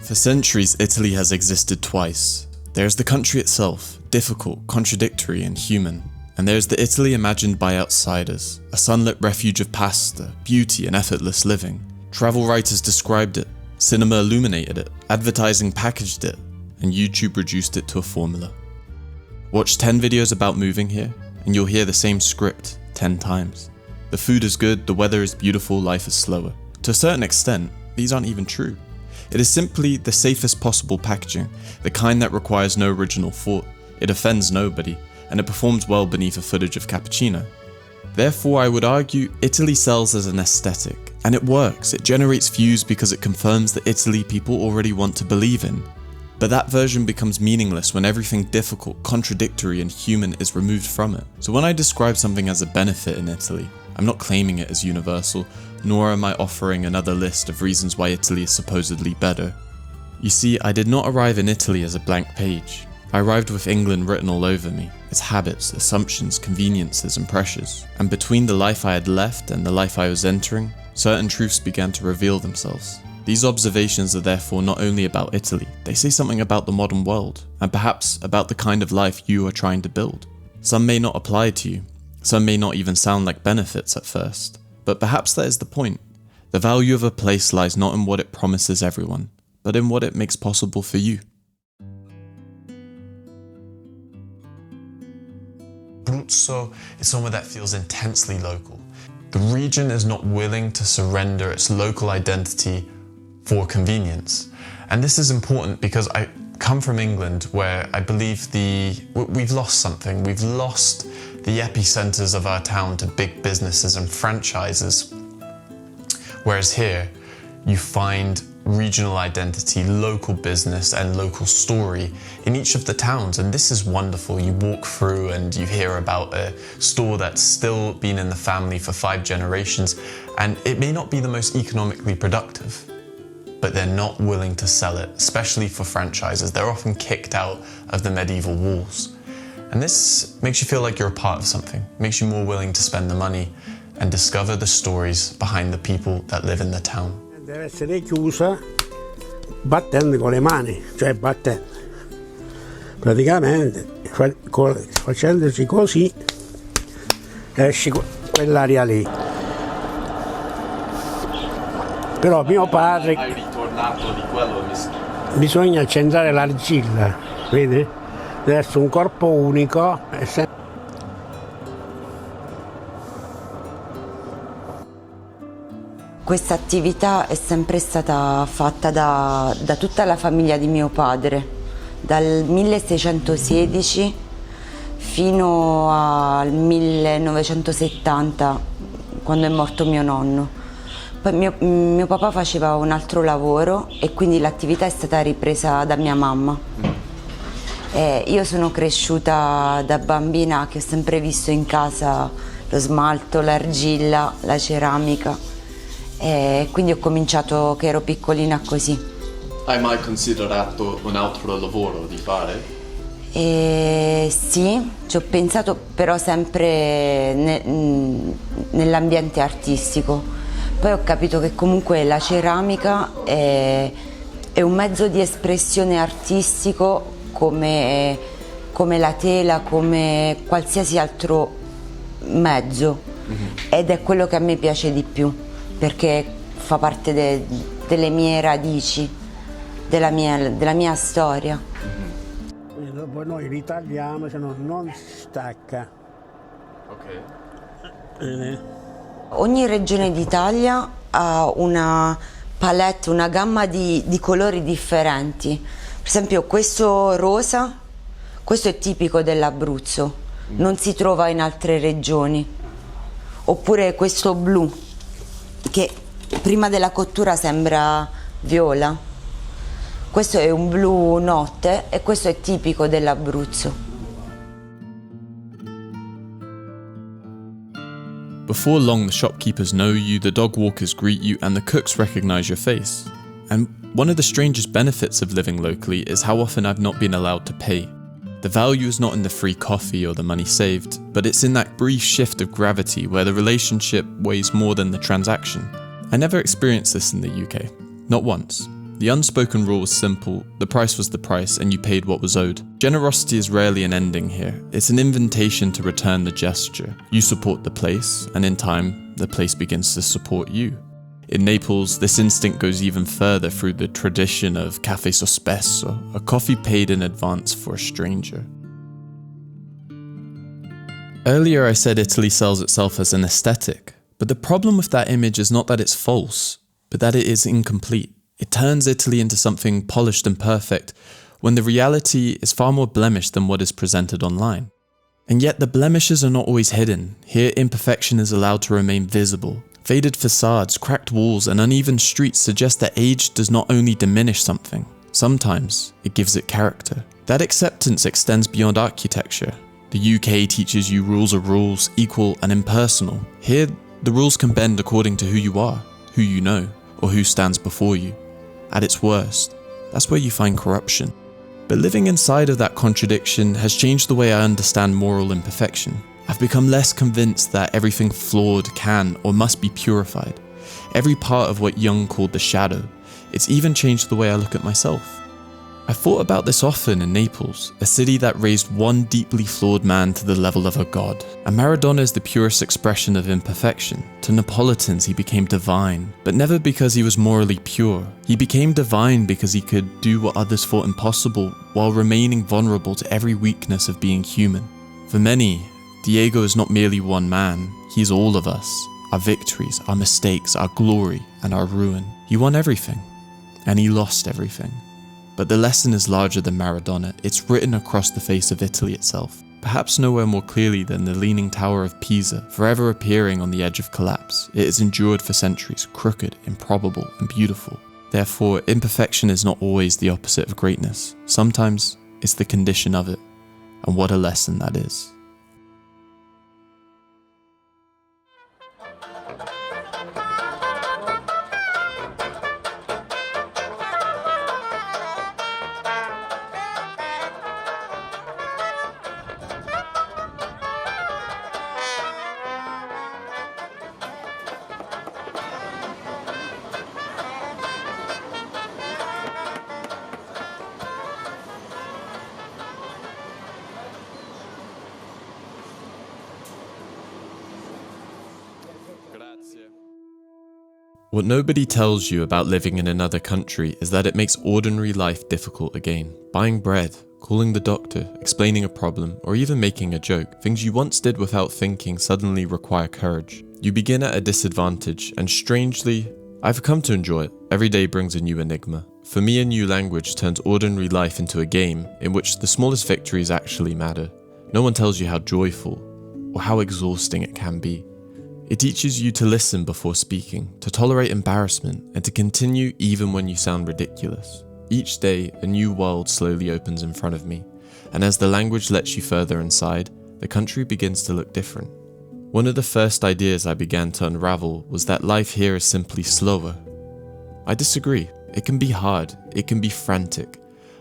For centuries, Italy has existed twice. There is the country itself, difficult, contradictory and human. And there is the Italy imagined by outsiders, a sunlit refuge of pasta, beauty and effortless living. Travel writers described it, cinema illuminated it, advertising packaged it, and YouTube reduced it to a formula. Watch 10 videos about moving here, and you'll hear the same script 10 times. The food is good, the weather is beautiful, life is slower. To a certain extent, these aren't even true. It is simply the safest possible packaging, the kind that requires no original thought, it offends nobody, and it performs well beneath a footage of cappuccino. Therefore, I would argue Italy sells as an aesthetic, and it works, it generates views because it confirms the Italy people already want to believe in. But that version becomes meaningless when everything difficult, contradictory and human is removed from it. So when I describe something as a benefit in Italy, I'm not claiming it as universal, nor am I offering another list of reasons why Italy is supposedly better. You see, I did not arrive in Italy as a blank page. I arrived with England written all over me, its habits, assumptions, conveniences and pressures. And between the life I had left and the life I was entering, certain truths began to reveal themselves. These observations are therefore not only about Italy, they say something about the modern world, and perhaps about the kind of life you are trying to build. Some may not apply to you, some may not even sound like benefits at first, but perhaps that is the point. The value of a place lies not in what it promises everyone, but in what it makes possible for you. Abruzzo is somewhere that feels intensely local. The region is not willing to surrender its local identity for convenience. And this is important because I come from England, where I believe we've lost something. We've lost the epicenters of our town to big businesses and franchises. Whereas here, you find regional identity, local business and local story in each of the towns, and this is wonderful. You walk through and you hear about a store that's still been in the family for 5 generations, and it may not be the most economically productive, but they're not willing to sell it, especially for franchises. They're often kicked out of the medieval walls. And this makes you feel like you're a part of something, makes you more willing to spend the money and discover the stories behind the people that live in the town. Deve essere chiusa battendo con le mani, cioè battendo. Praticamente facendoci così esce quell'aria lì. Però mio padre Hai ritornato di quello bisogna centrare l'argilla, vedi? Deve essere un corpo unico. Questa attività è sempre stata fatta da tutta la famiglia di mio padre, dal 1616 fino al 1970, quando è morto mio nonno. Poi mio papà faceva un altro lavoro e quindi l'attività è stata ripresa da mia mamma. Io sono cresciuta da bambina che ho sempre visto in casa lo smalto, l'argilla, la ceramica. E quindi ho cominciato che ero piccolina così. Hai mai considerato un altro lavoro di fare? Sì, ci ho pensato, però sempre nell'ambiente artistico. Poi ho capito che comunque la ceramica è un mezzo di espressione artistico come la tela, come qualsiasi altro mezzo, ed è quello che a me piace di più, perché fa parte delle mie radici, della mia storia. E dopo noi ritagliamo, se no non si stacca. Ok. Ogni regione d'Italia ha una palette, una gamma di colori differenti. Per esempio questo rosa, questo è tipico dell'Abruzzo, non si trova in altre regioni. Oppure questo blu, che prima della cottura sembra viola. Questo è un blu notte e questo è tipico dell'Abruzzo. Before long, the shopkeepers know you, the dog walkers greet you, and the cooks recognize your face. And one of the strangest benefits of living locally is how often I've not been allowed to pay. The value is not in the free coffee or the money saved, but it's in that brief shift of gravity where the relationship weighs more than the transaction. I never experienced this in the UK, not once. The unspoken rule was simple, the price was the price, and you paid what was owed. Generosity is rarely an ending here, it's an invitation to return the gesture. You support the place, and in time, the place begins to support you. In Naples, this instinct goes even further through the tradition of caffè sospeso, a coffee paid in advance for a stranger. Earlier I said Italy sells itself as an aesthetic, but the problem with that image is not that it's false, but that it is incomplete. It turns Italy into something polished and perfect, when the reality is far more blemished than what is presented online. And yet the blemishes are not always hidden. Here imperfection is allowed to remain visible. Faded facades, cracked walls, and uneven streets suggest that age does not only diminish something, sometimes it gives it character. That acceptance extends beyond architecture. The UK teaches you rules are rules, equal and impersonal. Here, the rules can bend according to who you are, who you know, or who stands before you. At its worst, that's where you find corruption. But living inside of that contradiction has changed the way I understand moral imperfection. I've become less convinced that everything flawed can or must be purified. Every part of what Jung called the shadow. It's even changed the way I look at myself. I thought about this often in Naples, a city that raised one deeply flawed man to the level of a god. And Maradona is the purest expression of imperfection. To Neapolitans he became divine, but never because he was morally pure. He became divine because he could do what others thought impossible while remaining vulnerable to every weakness of being human. For many, Diego is not merely one man, he's all of us. Our victories, our mistakes, our glory, and our ruin. He won everything, and he lost everything. But the lesson is larger than Maradona, it's written across the face of Italy itself. Perhaps nowhere more clearly than the Leaning Tower of Pisa, forever appearing on the edge of collapse. It has endured for centuries, crooked, improbable, and beautiful. Therefore, imperfection is not always the opposite of greatness. Sometimes, it's the condition of it. And what a lesson that is. What nobody tells you about living in another country is that it makes ordinary life difficult again. Buying bread, calling the doctor, explaining a problem, or even making a joke, things you once did without thinking suddenly require courage. You begin at a disadvantage, and strangely, I've come to enjoy it. Every day brings a new enigma. For me, a new language turns ordinary life into a game in which the smallest victories actually matter. No one tells you how joyful or how exhausting it can be. It teaches you to listen before speaking, to tolerate embarrassment, and to continue even when you sound ridiculous. Each day, a new world slowly opens in front of me, and as the language lets you further inside, the country begins to look different. One of the first ideas I began to unravel was that life here is simply slower. I disagree. It can be hard, it can be frantic.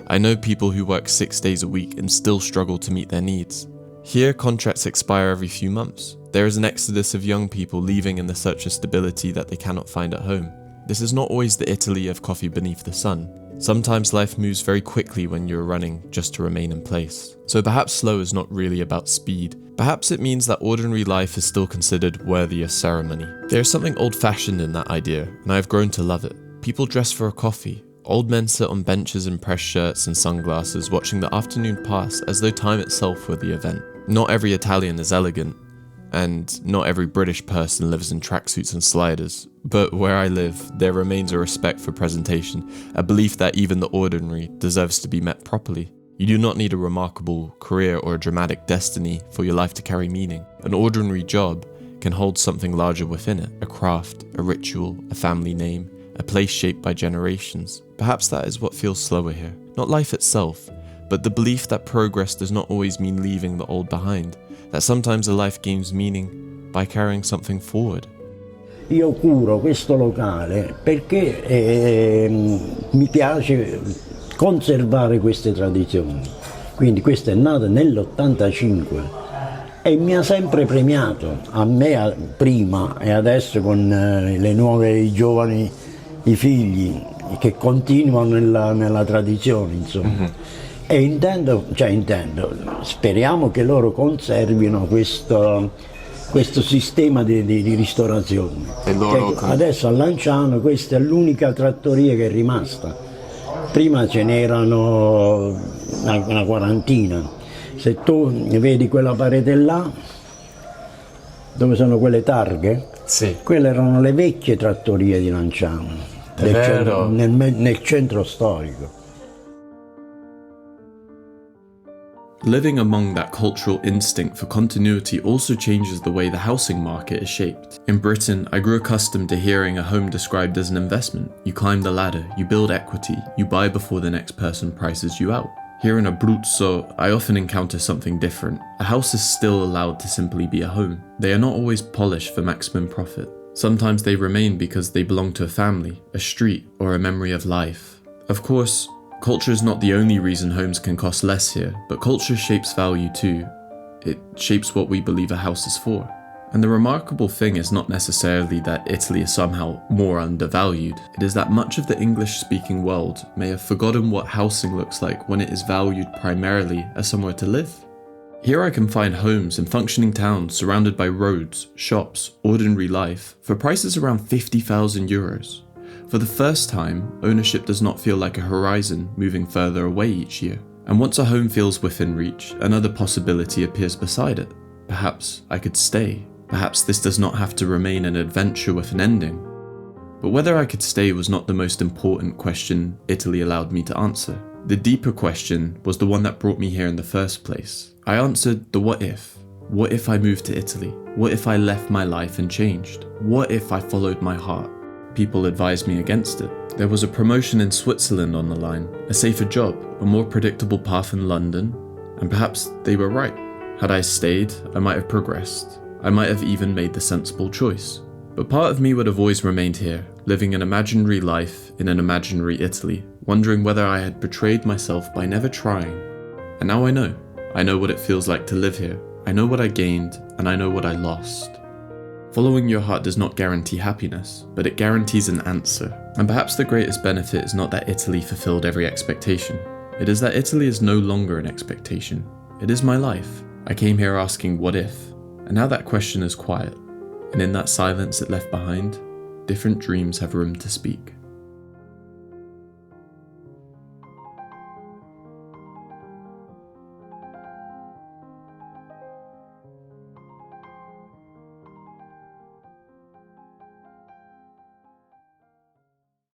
I know people who work 6 days a week and still struggle to meet their needs. Here, contracts expire every few months. There is an exodus of young people leaving in the search of stability that they cannot find at home. This is not always the Italy of coffee beneath the sun. Sometimes life moves very quickly when you're running just to remain in place. So perhaps slow is not really about speed. Perhaps it means that ordinary life is still considered worthy of ceremony. There is something old-fashioned in that idea, and I have grown to love it. People dress for a coffee. Old men sit on benches in pressed shirts and sunglasses watching the afternoon pass as though time itself were the event. Not every Italian is elegant, and not every British person lives in tracksuits and sliders, but where I live, there remains a respect for presentation, a belief that even the ordinary deserves to be met properly. You do not need a remarkable career or a dramatic destiny for your life to carry meaning. An ordinary job can hold something larger within it, a craft, a ritual, a family name, a place shaped by generations. Perhaps that is what feels slower here. Not life itself, but the belief that progress does not always mean leaving the old behind. That sometimes a life gains meaning by carrying something forward. Io curo questo locale perché mi piace conservare queste tradizioni. Quindi questo è nato nell'85 e mi ha sempre premiato, a me prima e adesso con le nuove, i giovani, i figli. che continuano nella tradizione, insomma. E speriamo che loro conservino questo sistema di ristorazione. Adesso a Lanciano questa è l'unica trattoria che è rimasta. Prima ce n'erano una quarantina. Se tu vedi quella parete là, dove sono quelle targhe, Sì. quelle erano le vecchie trattorie di Lanciano, nel centro storico. Living among that cultural instinct for continuity also changes the way the housing market is shaped. In Britain, I grew accustomed to hearing a home described as an investment. You climb the ladder, you build equity, you buy before the next person prices you out. Here in Abruzzo, I often encounter something different. A house is still allowed to simply be a home. They are not always polished for maximum profit. Sometimes they remain because they belong to a family, a street, or a memory of life. Of course, culture is not the only reason homes can cost less here, but culture shapes value too. It shapes what we believe a house is for. And the remarkable thing is not necessarily that Italy is somehow more undervalued. It is that much of the English-speaking world may have forgotten what housing looks like when it is valued primarily as somewhere to live. Here I can find homes in functioning towns surrounded by roads, shops, ordinary life, for prices around 50,000 euros. For the first time, ownership does not feel like a horizon moving further away each year. And once a home feels within reach, another possibility appears beside it. Perhaps I could stay. Perhaps this does not have to remain an adventure with an ending. But whether I could stay was not the most important question Italy allowed me to answer. The deeper question was the one that brought me here in the first place. I answered the what if. What if I moved to Italy? What if I left my life and changed? What if I followed my heart? People advised me against it. There was a promotion in Switzerland on the line, a safer job, a more predictable path in London, and perhaps they were right. Had I stayed, I might have progressed. I might have even made the sensible choice. But part of me would have always remained here, living an imaginary life in an imaginary Italy, wondering whether I had betrayed myself by never trying. And now I know. I know what it feels like to live here. I know what I gained, and I know what I lost. Following your heart does not guarantee happiness, but it guarantees an answer. And perhaps the greatest benefit is not that Italy fulfilled every expectation. It is that Italy is no longer an expectation. It is my life. I came here asking what if, and now that question is quiet. And in that silence it left behind, different dreams have room to speak.